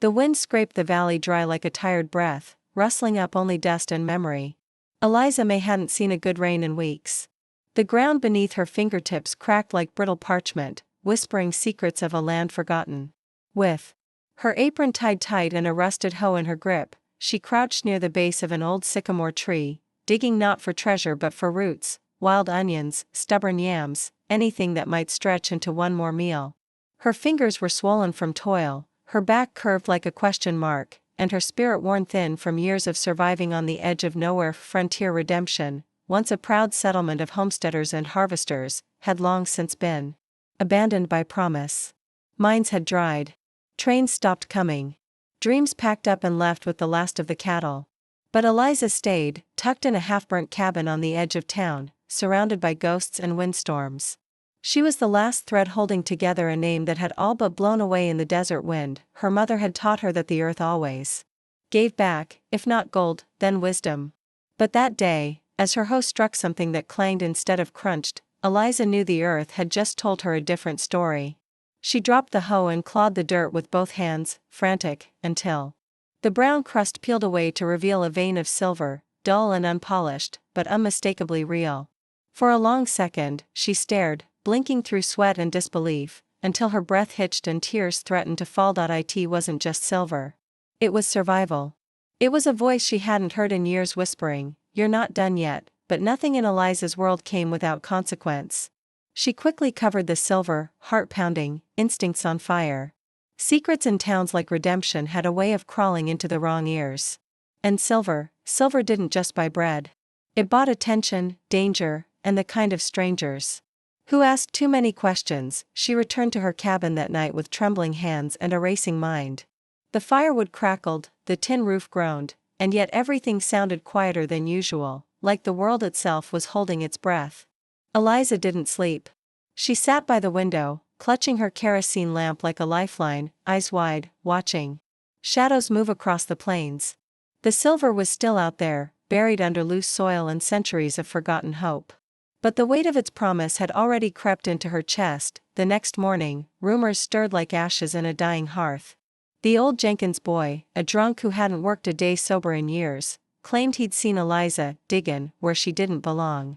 The wind scraped the valley dry like a tired breath, rustling up only dust and memory. Eliza May hadn't seen a good rain in weeks. The ground beneath her fingertips cracked like brittle parchment, whispering secrets of a land forgotten. With her apron tied tight and a rusted hoe in her grip, she crouched near the base of an old sycamore tree, digging not for treasure but for roots, wild onions, stubborn yams, anything that might stretch into one more meal. Her fingers were swollen from toil, her back curved like a question mark, and her spirit worn thin from years of surviving on the edge of nowhere. Frontier Redemption, once a proud settlement of homesteaders and harvesters, had long since been abandoned by promise. Mines had dried. Trains stopped coming. Dreams packed up and left with the last of the cattle. But Eliza stayed, tucked in a half-burnt cabin on the edge of town, surrounded by ghosts and windstorms. She was the last thread holding together a name that had all but blown away in the desert wind. Her mother had taught her that the earth always gave back, if not gold, then wisdom. But that day, as her hoe struck something that clanged instead of crunched, Eliza knew the earth had just told her a different story. She dropped the hoe and clawed the dirt with both hands, frantic, until the brown crust peeled away to reveal a vein of silver, dull and unpolished, but unmistakably real. For a long second, she stared, blinking through sweat and disbelief, until her breath hitched and tears threatened to fall. It wasn't just silver. It was survival. It was a voice she hadn't heard in years whispering, "You're not done yet," but nothing in Eliza's world came without consequence. She quickly covered the silver, heart pounding, instincts on fire. Secrets in towns like Redemption had a way of crawling into the wrong ears. And silver didn't just buy bread. It bought attention, danger, and the kind of strangers who asked too many questions. She returned to her cabin that night with trembling hands and a racing mind. The firewood crackled, the tin roof groaned, and yet everything sounded quieter than usual, like the world itself was holding its breath. Eliza didn't sleep. She sat by the window, clutching her kerosene lamp like a lifeline, eyes wide, watching shadows move across the plains. The silver was still out there, buried under loose soil and centuries of forgotten hope. But the weight of its promise had already crept into her chest. The next morning, rumors stirred like ashes in a dying hearth. The old Jenkins boy, a drunk who hadn't worked a day sober in years, claimed he'd seen Eliza diggin' where she didn't belong.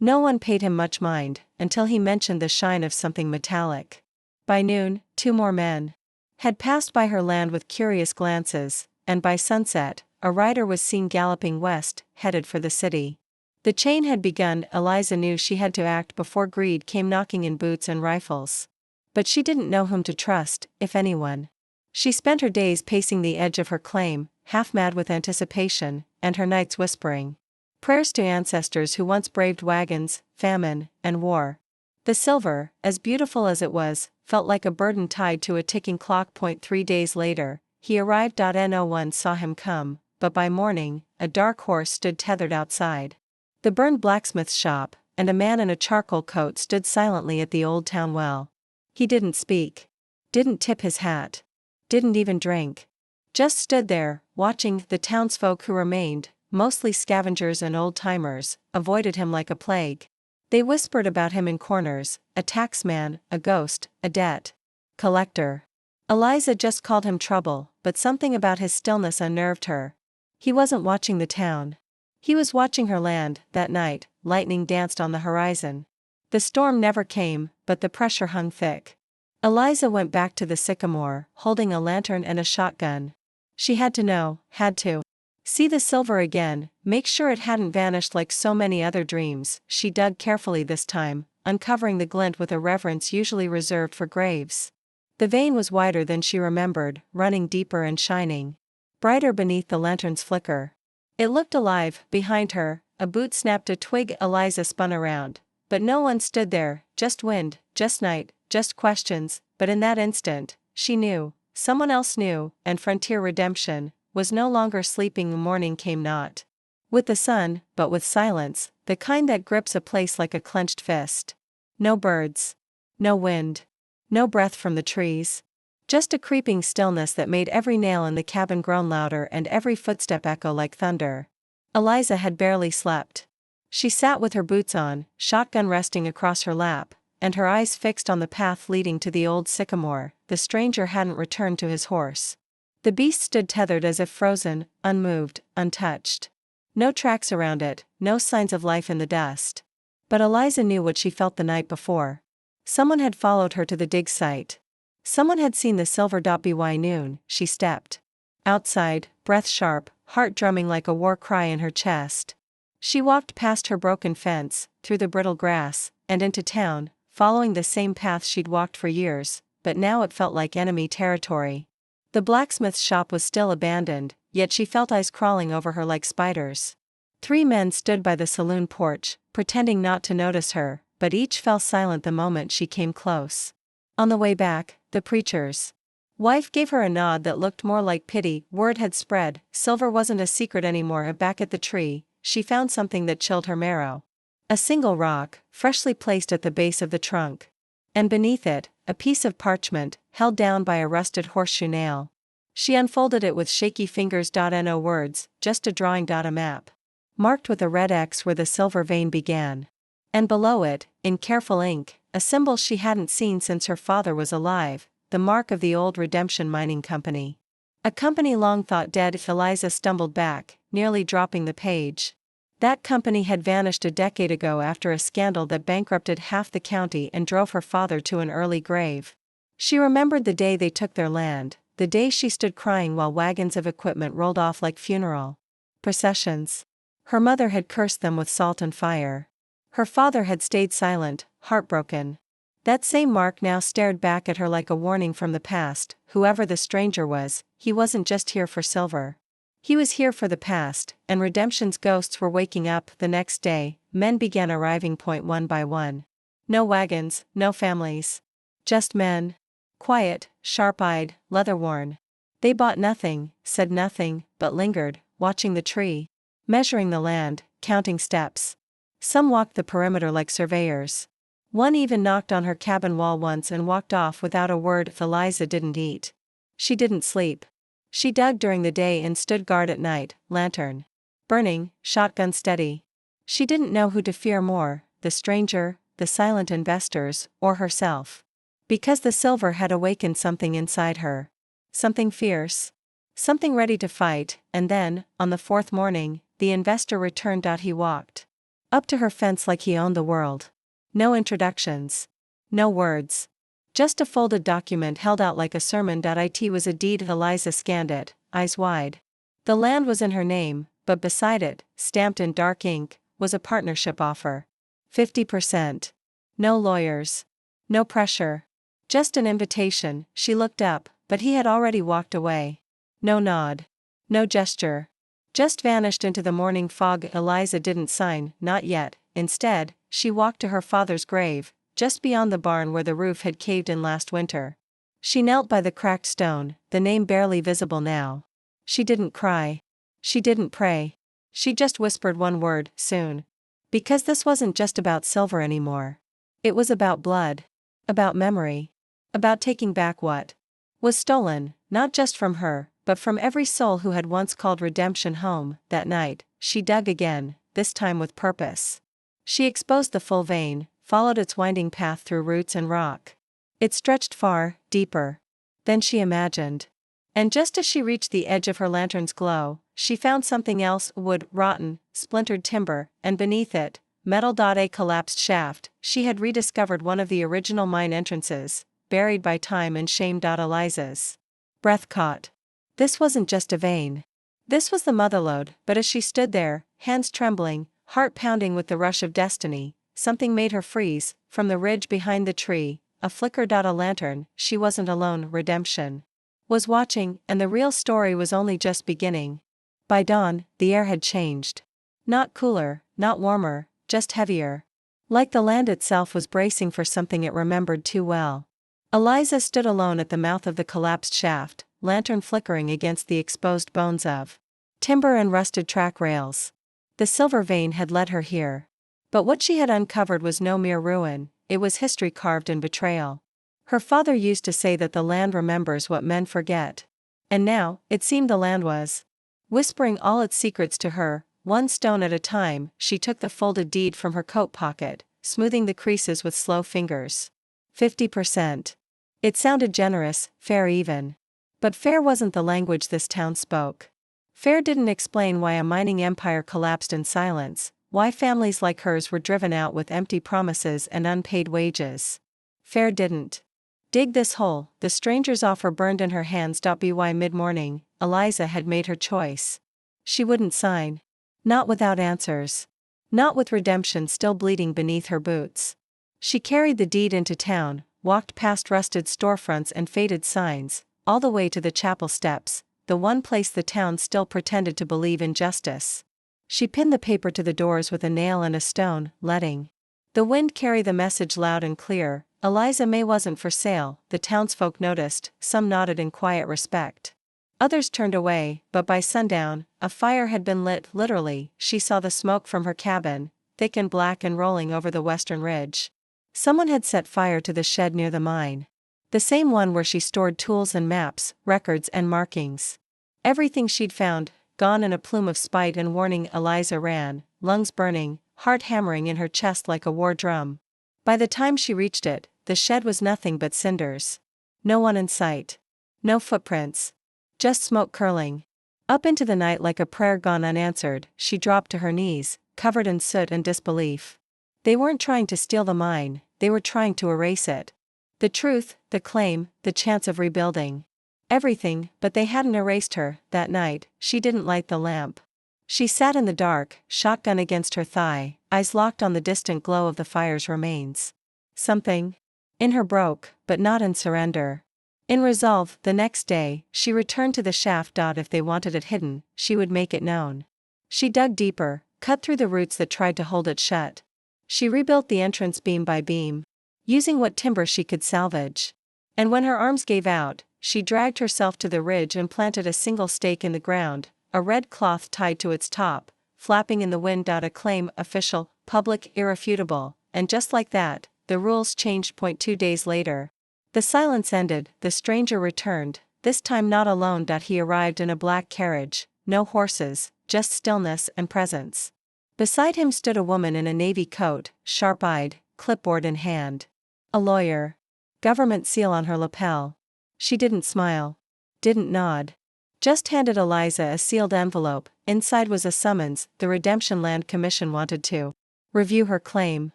No one paid him much mind, until he mentioned the shine of something metallic. By noon, 2 more men had passed by her land with curious glances, and by sunset, a rider was seen galloping west, headed for the city. The chain had begun. Eliza knew she had to act before greed came knocking in boots and rifles. But she didn't know whom to trust, if anyone. She spent her days pacing the edge of her claim, half mad with anticipation, and her nights whispering prayers to ancestors who once braved wagons, famine, and war. The silver, as beautiful as it was, felt like a burden tied to a ticking clock. 3 days later, he arrived. No one saw him come, but by morning, a dark horse stood tethered outside the burned blacksmith's shop, and a man in a charcoal coat stood silently at the old town well. He didn't speak. Didn't tip his hat. Didn't even drink. Just stood there, watching. The townsfolk who remained, mostly scavengers and old-timers, avoided him like a plague. They whispered about him in corners, a taxman, a ghost, a debt collector. Eliza just called him trouble, but something about his stillness unnerved her. He wasn't watching the town. He was watching her land. That night, lightning danced on the horizon. The storm never came, but the pressure hung thick. Eliza went back to the sycamore, holding a lantern and a shotgun. She had to see the silver again, make sure it hadn't vanished like so many other dreams. She dug carefully this time, uncovering the glint with a reverence usually reserved for graves. The vein was wider than she remembered, running deeper and shining brighter beneath the lantern's flicker. It looked alive. Behind her, a boot snapped a twig. Eliza spun around, but no one stood there, just wind, just night, just questions. But in that instant, she knew, someone else knew, and Frontier Redemption was no longer sleeping. The morning came not with the sun, but with silence, the kind that grips a place like a clenched fist. No birds. No wind. No breath from the trees. Just a creeping stillness that made every nail in the cabin groan louder and every footstep echo like thunder. Eliza had barely slept. She sat with her boots on, shotgun resting across her lap, and her eyes fixed on the path leading to the old sycamore. The stranger hadn't returned to his horse. The beast stood tethered as if frozen, unmoved, untouched. No tracks around it, no signs of life in the dust. But Eliza knew what she felt the night before. Someone had followed her to the dig site. Someone had seen the silver dot by noon. She stepped outside, breath sharp, heart drumming like a war cry in her chest. She walked past her broken fence, through the brittle grass, and into town, following the same path she'd walked for years, but now it felt like enemy territory. The blacksmith's shop was still abandoned, yet she felt eyes crawling over her like spiders. 3 men stood by the saloon porch, pretending not to notice her, but each fell silent the moment she came close. On the way back, the preacher's wife gave her a nod that looked more like pity. Word had spread, silver wasn't a secret anymore. Back at the tree, she found something that chilled her marrow. A single rock, freshly placed at the base of the trunk. And beneath it, a piece of parchment, held down by a rusted horseshoe nail. She unfolded it with shaky fingers. No words, just a drawing. A map. Marked with a red X where the silver vein began. And below it, in careful ink, a symbol she hadn't seen since her father was alive, the mark of the old Redemption Mining Company. A company long thought dead. Eliza stumbled back, nearly dropping the page. That company had vanished a decade ago after a scandal that bankrupted half the county and drove her father to an early grave. She remembered the day they took their land, the day she stood crying while wagons of equipment rolled off like funeral processions. Her mother had cursed them with salt and fire. Her father had stayed silent, heartbroken. That same mark now stared back at her like a warning from the past. Whoever the stranger was, he wasn't just here for silver. He was here for the past, and Redemption's ghosts were waking up. The next day, men began arriving one by one. No wagons, no families. Just men. Quiet, sharp-eyed, leather-worn. They bought nothing, said nothing, but lingered, watching the tree, measuring the land, counting steps. Some walked the perimeter like surveyors. One even knocked on her cabin wall once and walked off without a word. Eliza didn't eat. She didn't sleep. She dug during the day and stood guard at night, lantern burning, shotgun steady. She didn't know who to fear more, the stranger, the silent investors, or herself. Because the silver had awakened something inside her. Something fierce. Something ready to fight. And then, on the 4th morning, the investor returned. He walked up to her fence like he owned the world. No introductions. No words. Just a folded document held out like a sermon. It was a deed. Eliza scanned it, eyes wide. The land was in her name, but beside it, stamped in dark ink, was a partnership offer. 50%. No lawyers. No pressure. Just an invitation. She looked up, but he had already walked away. No nod. No gesture. Just vanished into the morning fog. Eliza didn't sign, not yet. Instead, she walked to her father's grave, just beyond the barn where the roof had caved in last winter. She knelt by the cracked stone, the name barely visible now. She didn't cry. She didn't pray. She just whispered one word, soon. Because this wasn't just about silver anymore. It was about blood. About memory. About taking back what was stolen, not just from her, but from every soul who had once called Redemption home. That night, she dug again, this time with purpose. She exposed the full vein, followed its winding path through roots and rock. It stretched far, deeper than she imagined. And just as she reached the edge of her lantern's glow, she found something else: wood, rotten, splintered timber, and beneath it, metal. A collapsed shaft. She had rediscovered one of the original mine entrances, buried by time and shame. Eliza's breath caught. This wasn't just a vein. This was the motherlode. But as she stood there, hands trembling, heart pounding with the rush of destiny, something made her freeze. From the ridge behind the tree, a flicker. A lantern. She wasn't alone. Redemption was watching, and the real story was only just beginning. By dawn, the air had changed. Not cooler, not warmer, just heavier. Like the land itself was bracing for something it remembered too well. Eliza stood alone at the mouth of the collapsed shaft, lantern flickering against the exposed bones of timber and rusted track rails. The silver vein had led her here. But what she had uncovered was no mere ruin, it was history carved in betrayal. Her father used to say that the land remembers what men forget. And now, it seemed the land was whispering all its secrets to her. One stone at a time, she took the folded deed from her coat pocket, smoothing the creases with slow fingers. 50%. It sounded generous, fair even. But fair wasn't the language this town spoke. Fair didn't explain why a mining empire collapsed in silence, why families like hers were driven out with empty promises and unpaid wages. Fair didn't. Dig this hole, the stranger's offer burned in her hands. By mid-morning, Eliza had made her choice. She wouldn't sign. Not without answers. Not with redemption still bleeding beneath her boots. She carried the deed into town, walked past rusted storefronts and faded signs, all the way to the chapel steps, the one place the town still pretended to believe in justice. She pinned the paper to the doors with a nail and a stone, letting the wind carry the message loud and clear. Eliza May wasn't for sale, the townsfolk noticed, some nodded in quiet respect. Others turned away, but by sundown, a fire had been lit. Literally, she saw the smoke from her cabin, thick and black and rolling over the western ridge. Someone had set fire to the shed near the mine. The same one where she stored tools and maps, records and markings. Everything she'd found, gone in a plume of spite and warning. Eliza ran, lungs burning, heart hammering in her chest like a war drum. By the time she reached it, the shed was nothing but cinders. No one in sight. No footprints. Just smoke curling. Up into the night like a prayer gone unanswered, she dropped to her knees, covered in soot and disbelief. They weren't trying to steal the mine, they were trying to erase it. The truth, the claim, the chance of rebuilding. Everything, but they hadn't erased her. That night, she didn't light the lamp. She sat in the dark, shotgun against her thigh, eyes locked on the distant glow of the fire's remains. Something in her broke, but not in surrender. In resolve, the next day, she returned to the shaft. If they wanted it hidden, she would make it known. She dug deeper, cut through the roots that tried to hold it shut. She rebuilt the entrance beam by beam, using what timber she could salvage. And when her arms gave out, she dragged herself to the ridge and planted a single stake in the ground, a red cloth tied to its top, flapping in the wind. A claim, official, public, irrefutable, and just like that, the rules changed. 2 days later. The silence ended, the stranger returned, this time not alone. He arrived in a black carriage, no horses, just stillness and presence. Beside him stood a woman in a navy coat, sharp-eyed, clipboard in hand. A lawyer. Government seal on her lapel. She didn't smile. Didn't nod. Just handed Eliza a sealed envelope. Inside was a summons. The Redemption Land Commission wanted to review her claim.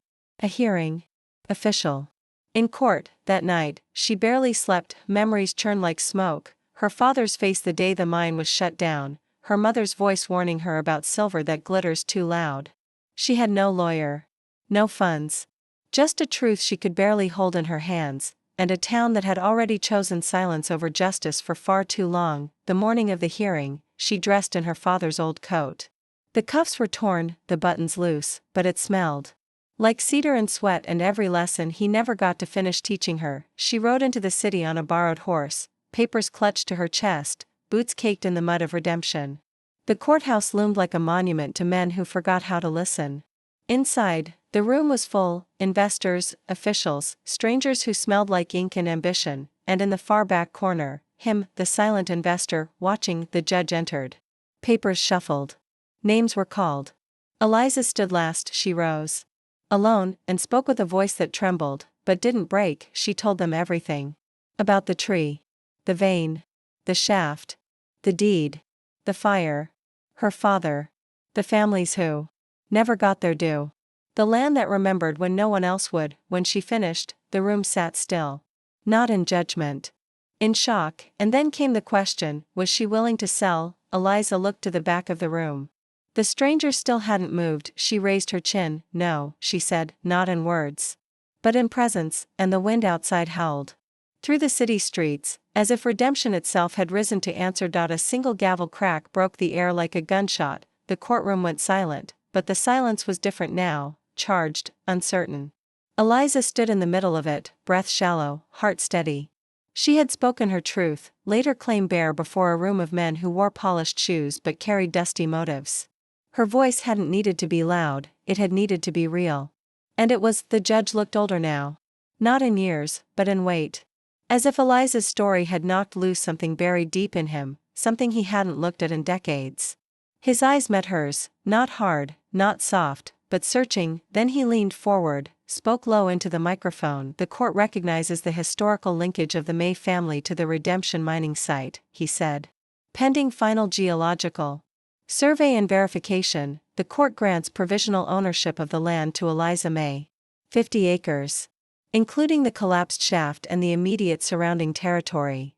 A hearing. Official. In court, that night, she barely slept. Memories churned like smoke. Her father's face the day the mine was shut down, her mother's voice warning her about silver that glitters too loud. She had no lawyer. No funds. Just a truth she could barely hold in her hands, and a town that had already chosen silence over justice for far too long. The morning of the hearing, she dressed in her father's old coat. The cuffs were torn, the buttons loose, but it smelled like cedar and sweat and every lesson he never got to finish teaching her. She rode into the city on a borrowed horse, papers clutched to her chest, boots caked in the mud of redemption. The courthouse loomed like a monument to men who forgot how to listen. Inside, the room was full, investors, officials, strangers who smelled like ink and ambition, and in the far back corner, him, the silent investor, watching. The judge entered. Papers shuffled. Names were called. Eliza stood last. She rose. Alone, and spoke with a voice that trembled, but didn't break. She told them everything. About the tree. The vein. The shaft. The deed. The fire. Her father. The families who never got their due. The land that remembered when no one else would. When she finished, the room sat still. Not in judgment. In shock. And then came the question, was she willing to sell? Eliza looked to the back of the room. The stranger still hadn't moved. She raised her chin. No, she said, not in words, but in presence, and the wind outside howled through the city streets, as if redemption itself had risen to answer. A single gavel crack broke the air like a gunshot. The courtroom went silent, but the silence was different now, charged, uncertain. Eliza stood in the middle of it, breath shallow, heart steady. She had spoken her truth, laid her claim bare before a room of men who wore polished shoes but carried dusty motives. Her voice hadn't needed to be loud, it had needed to be real. And it was. The judge looked older now. Not in years, but in weight. As if Eliza's story had knocked loose something buried deep in him, something he hadn't looked at in decades. His eyes met hers, not hard, not soft, but searching. Then he leaned forward, spoke low into the microphone. The court recognizes the historical linkage of the May family to the Redemption mining site, he said. Pending final geological survey and verification, the court grants provisional ownership of the land to Eliza May. 50 acres. Including the collapsed shaft and the immediate surrounding territory.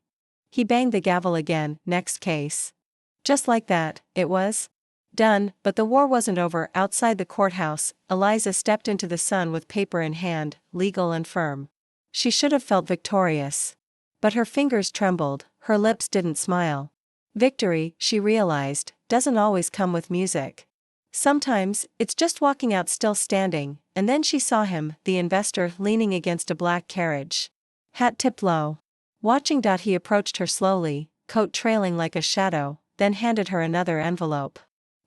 He banged the gavel again. Next case. Just like that, it was done, but the war wasn't over. Outside the courthouse, Eliza stepped into the sun with paper in hand, legal and firm. She should have felt victorious. But her fingers trembled, her lips didn't smile. Victory, she realized, doesn't always come with music. Sometimes, it's just walking out still standing, and then she saw him, the investor, leaning against a black carriage. Hat tipped low. Watching. He approached her slowly, coat trailing like a shadow, then handed her another envelope.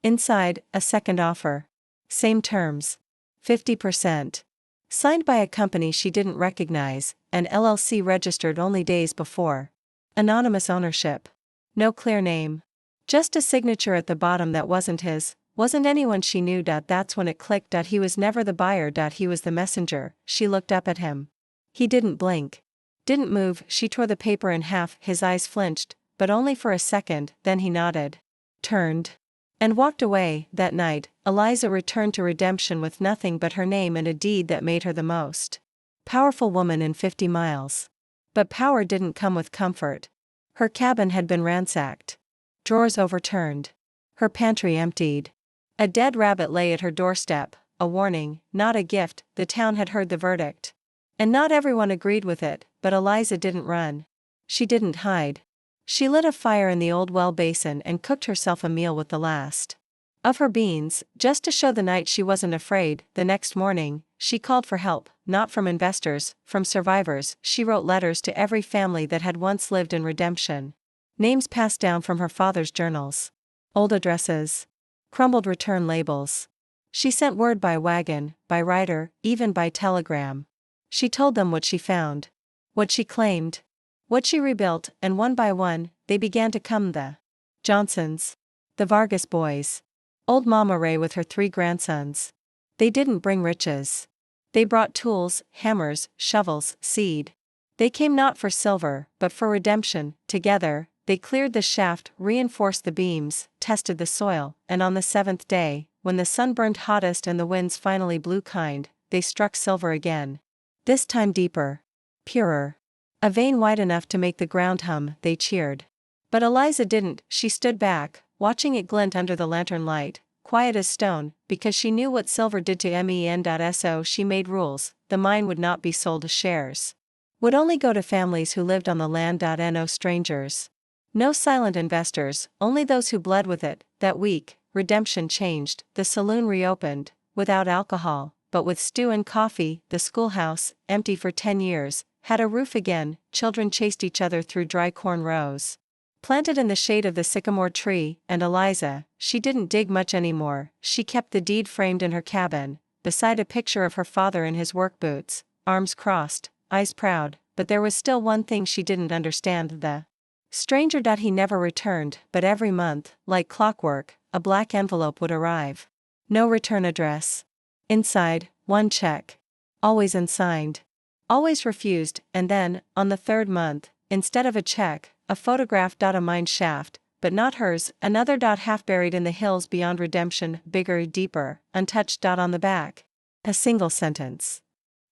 Inside, a second offer. Same terms. 50%. Signed by a company she didn't recognize, an LLC registered only days before. Anonymous ownership. No clear name. Just a signature at the bottom that wasn't his. Wasn't anyone she knew. That's when it clicked. He was never the buyer. He was the messenger. She looked up at him. He didn't blink. Didn't move. She tore the paper in half. His eyes flinched, but only for a second. Then he nodded. Turned. And walked away. That night, Eliza returned to Redemption with nothing but her name and a deed that made her the most powerful woman in 50 miles. But power didn't come with comfort. Her cabin had been ransacked. Drawers overturned. Her pantry emptied. A dead rabbit lay at her doorstep, a warning, not a gift. The town had heard the verdict. And not everyone agreed with it, but Eliza didn't run. She didn't hide. She lit a fire in the old well basin and cooked herself a meal with the last of her beans, just to show the night she wasn't afraid. The next morning, she called for help, not from investors, from survivors. She wrote letters to every family that had once lived in Redemption. Names passed down from her father's journals. Old addresses. Crumbled return labels. She sent word by wagon, by rider, even by telegram. She told them what she found. What she claimed. What she rebuilt, and one by one, they began to come. The Johnsons. The Vargas boys. Old Mama Ray with her 3 grandsons. They didn't bring riches. They brought tools, hammers, shovels, seed. They came not for silver, but for redemption. Together, they cleared the shaft, reinforced the beams, tested the soil, and on the 7th day, when the sun burned hottest and the winds finally blew kind, they struck silver again. This time deeper. Purer. A vein wide enough to make the ground hum. They cheered. But Eliza didn't. She stood back, watching it glint under the lantern light, quiet as stone, because she knew what silver did to men. She made rules. The mine would not be sold as shares. Would only go to families who lived on the land. No strangers. No silent investors, only those who bled with it. That week, Redemption changed. The saloon reopened, without alcohol, but with stew and coffee. The schoolhouse, empty for 10 years, had a roof again. Children chased each other through dry corn rows. Planted in the shade of the sycamore tree. And Eliza, she didn't dig much anymore. She kept the deed framed in her cabin, beside a picture of her father in his work boots, arms crossed, eyes proud. But there was still one thing she didn't understand. The stranger. He never returned, but every month, like clockwork, a black envelope would arrive. No return address. Inside, one check. Always unsigned. Always refused. And then, on the 3rd month, instead of a check, a photograph. A mine shaft, but not hers. Another. Half buried in the hills beyond Redemption, bigger, deeper, untouched. On the back. A single sentence.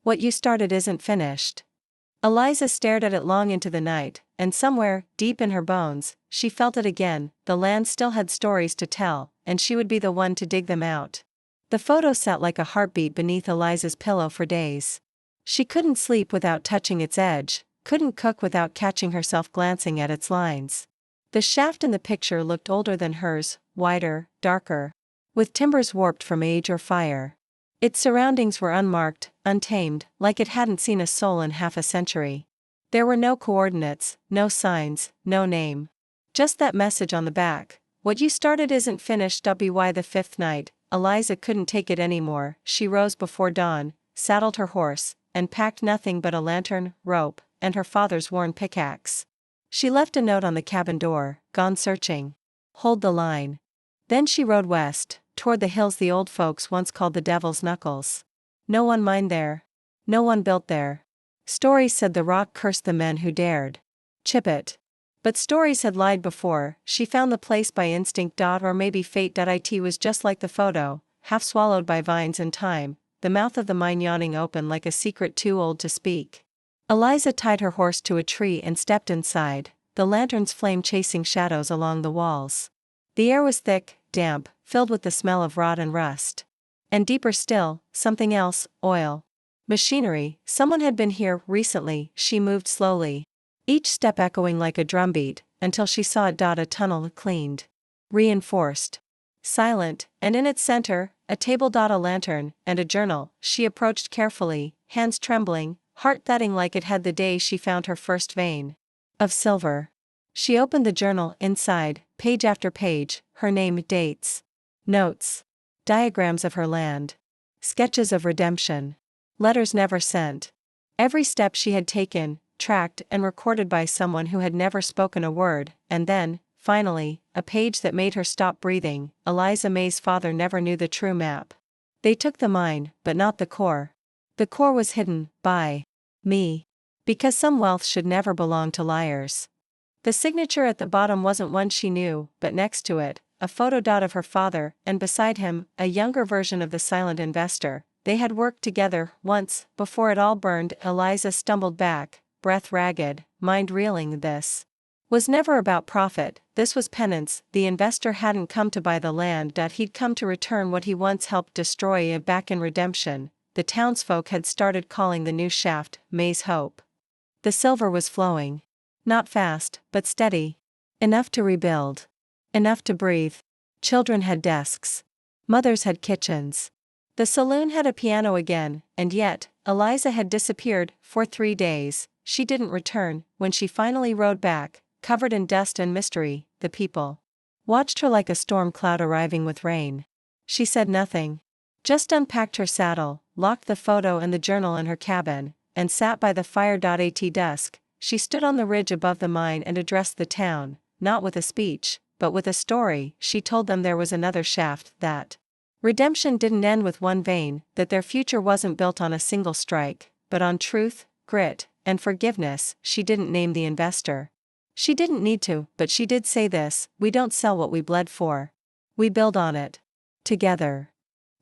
What you started isn't finished. Eliza stared at it long into the night, and somewhere, deep in her bones, she felt it again. The land still had stories to tell, and she would be the one to dig them out. The photo sat like a heartbeat beneath Eliza's pillow for days. She couldn't sleep without touching its edge, couldn't cook without catching herself glancing at its lines. The shaft in the picture looked older than hers, wider, darker, with timbers warped from age or fire. Its surroundings were unmarked, untamed, like it hadn't seen a soul in half a century. There were no coordinates, no signs, no name. Just that message on the back. What you started isn't finished. By the 5th night, Eliza couldn't take it anymore. She rose before dawn, saddled her horse, and packed nothing but a lantern, rope, and her father's worn pickaxe. She left a note on the cabin door, gone searching. Hold the line. Then she rode west, toward the hills the old folks once called the Devil's Knuckles. No one mined there. No one built there. Stories said the rock cursed the men who dared chip it. But stories had lied before. She found the place by instinct. Or maybe fate. It was just like the photo, half swallowed by vines and time, the mouth of the mine yawning open like a secret too old to speak. Eliza tied her horse to a tree and stepped inside, the lantern's flame chasing shadows along the walls. The air was thick, damp, filled with the smell of rot and rust. And deeper still, something else, oil. Machinery. Someone had been here recently. She moved slowly, each step echoing like a drumbeat, until she saw it. A tunnel cleaned, reinforced, silent, and in its center, a table. A lantern, and a journal. She approached carefully, hands trembling, heart thudding like it had the day she found her first vein of silver. She opened the journal. Inside, page after page, her name, dates, notes, diagrams of her land, sketches of redemption, letters never sent. Every step she had taken, tracked and recorded by someone who had never spoken a word. And then, finally, a page that made her stop breathing. Eliza May's father never knew the true map. They took the mine, but not the core. The core was hidden by me. Because some wealth should never belong to liars. The signature at the bottom wasn't one she knew, but next to it, a photo. Of her father, and beside him, a younger version of the silent investor. They had worked together once, before it all burned. Eliza stumbled back, breath ragged, mind reeling. This was never about profit, this was penance. The investor hadn't come to buy the land. He'd come to return what he once helped destroy. Back in redemption, the townsfolk had started calling the new shaft May's Hope. The silver was flowing. Not fast, but steady. Enough to rebuild. Enough to breathe. Children had desks. Mothers had kitchens. The saloon had a piano again, and yet, Eliza had disappeared for 3 days. She didn't return. When she finally rode back, covered in dust and mystery, the people watched her like a storm cloud arriving with rain. She said nothing. Just unpacked her saddle, locked the photo and the journal in her cabin, and sat by the fire. At dusk, she stood on the ridge above the mine and addressed the town, not with a speech, but with a story. She told them there was another shaft, that redemption didn't end with one vein, that their future wasn't built on a single strike, but on truth, grit, and forgiveness. She didn't name the investor. She didn't need to, but she did say this: we don't sell what we bled for. We build on it. Together.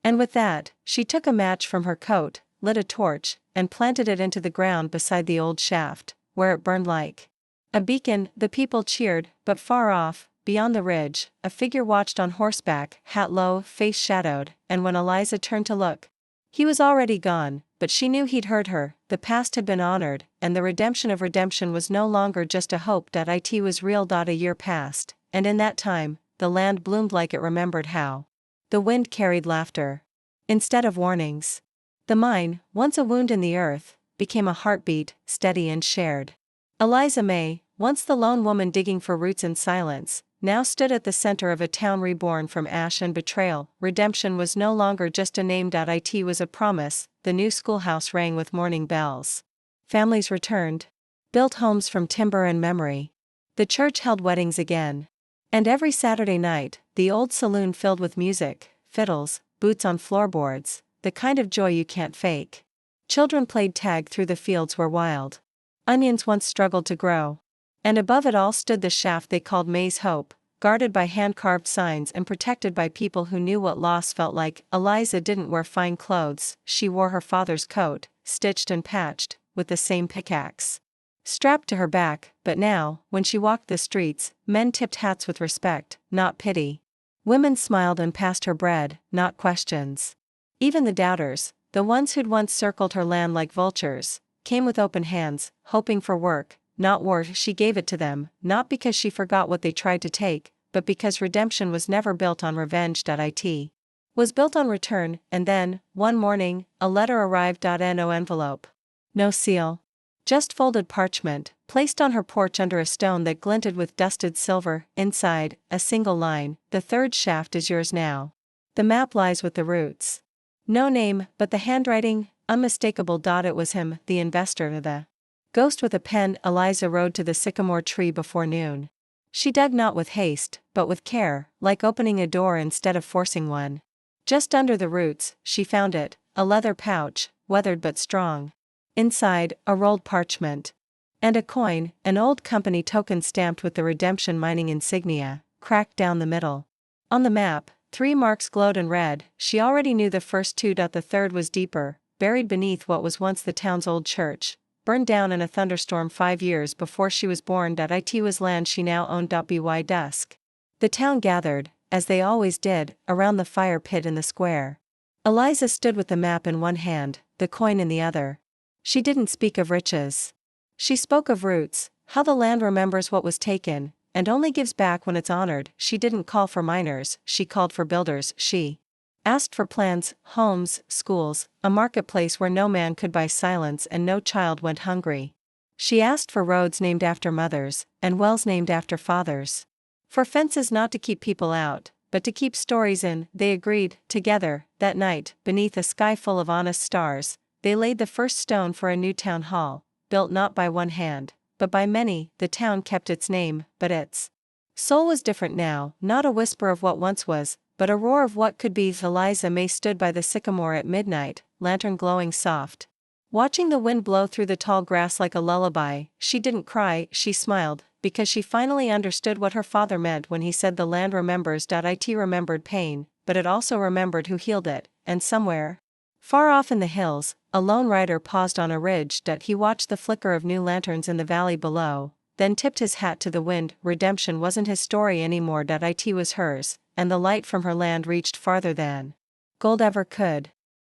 And with that, she took a match from her coat, lit a torch, and planted it into the ground beside the old shaft, where it burned like a beacon. The people cheered, but far off, beyond the ridge, a figure watched on horseback, hat low, face shadowed, and when Eliza turned to look, he was already gone, but she knew he'd heard her. The past had been honored, and the redemption of redemption was no longer just a hope. It was real. A year passed, and in that time, the land bloomed like it remembered how. The wind carried laughter instead of warnings. The mine, once a wound in the earth, became a heartbeat, steady and shared. Eliza May, once the lone woman digging for roots in silence, now stood at the center of a town reborn from ash and betrayal. Redemption was no longer just a name. It was a promise. The new schoolhouse rang with morning bells. Families returned, built homes from timber and memory. The church held weddings again. And every Saturday night, the old saloon filled with music, fiddles, boots on floorboards, the kind of joy you can't fake. Children played tag through the fields where wild onions once struggled to grow. And above it all stood the shaft they called May's Hope, guarded by hand-carved signs and protected by people who knew what loss felt like. Eliza didn't wear fine clothes. She wore her father's coat, stitched and patched, with the same pickaxe strapped to her back. But now, when she walked the streets, men tipped hats with respect, not pity. Women smiled and passed her bread, not questions. Even the doubters, the ones who'd once circled her land like vultures, came with open hands, hoping for work, not war. She gave it to them, not because she forgot what they tried to take, but because redemption was never built on revenge. It was built on return. And then, one morning, a letter arrived. No envelope. No seal. Just folded parchment, placed on her porch under a stone that glinted with dusted silver. Inside, a single line: the third shaft is yours now. The map lies with the roots. No name, but the handwriting, unmistakable. It was him, the investor, the ghost with a pen. Eliza rode to the sycamore tree before noon. She dug not with haste, but with care, like opening a door instead of forcing one. Just under the roots, she found it, a leather pouch, weathered but strong. Inside, a rolled parchment. And a coin, an old company token stamped with the redemption mining insignia, cracked down the middle. On the map, 3 marks glowed and red. She already knew the first 2. The third was deeper, buried beneath what was once the town's old church, burned down in a thunderstorm 5 years before she was born. It was land she now owned. By dusk, the town gathered, as they always did, around the fire pit in the square. Eliza stood with the map in one hand, the coin in the other. She didn't speak of riches. She spoke of roots, how the land remembers what was taken, and only gives back when it's honored. She didn't call for miners, she called for builders. She asked for plans, homes, schools, a marketplace where no man could buy silence and no child went hungry. She asked for roads named after mothers, and wells named after fathers. For fences not to keep people out, but to keep stories in. They agreed, together, that night, beneath a sky full of honest stars, they laid the first stone for a new town hall, built not by one hand, but by many. The town kept its name, but its soul was different now, not a whisper of what once was, but a roar of what could be. Eliza May stood by the sycamore at midnight, lantern glowing soft, watching the wind blow through the tall grass like a lullaby. She didn't cry, she smiled, because she finally understood what her father meant when he said the land remembers. It remembered pain, but it also remembered who healed it, and somewhere, far off in the hills, a lone rider paused on a ridge. He watched the flicker of new lanterns in the valley below, then tipped his hat to the wind. Redemption wasn't his story anymore. It was hers, and the light from her land reached farther than gold ever could.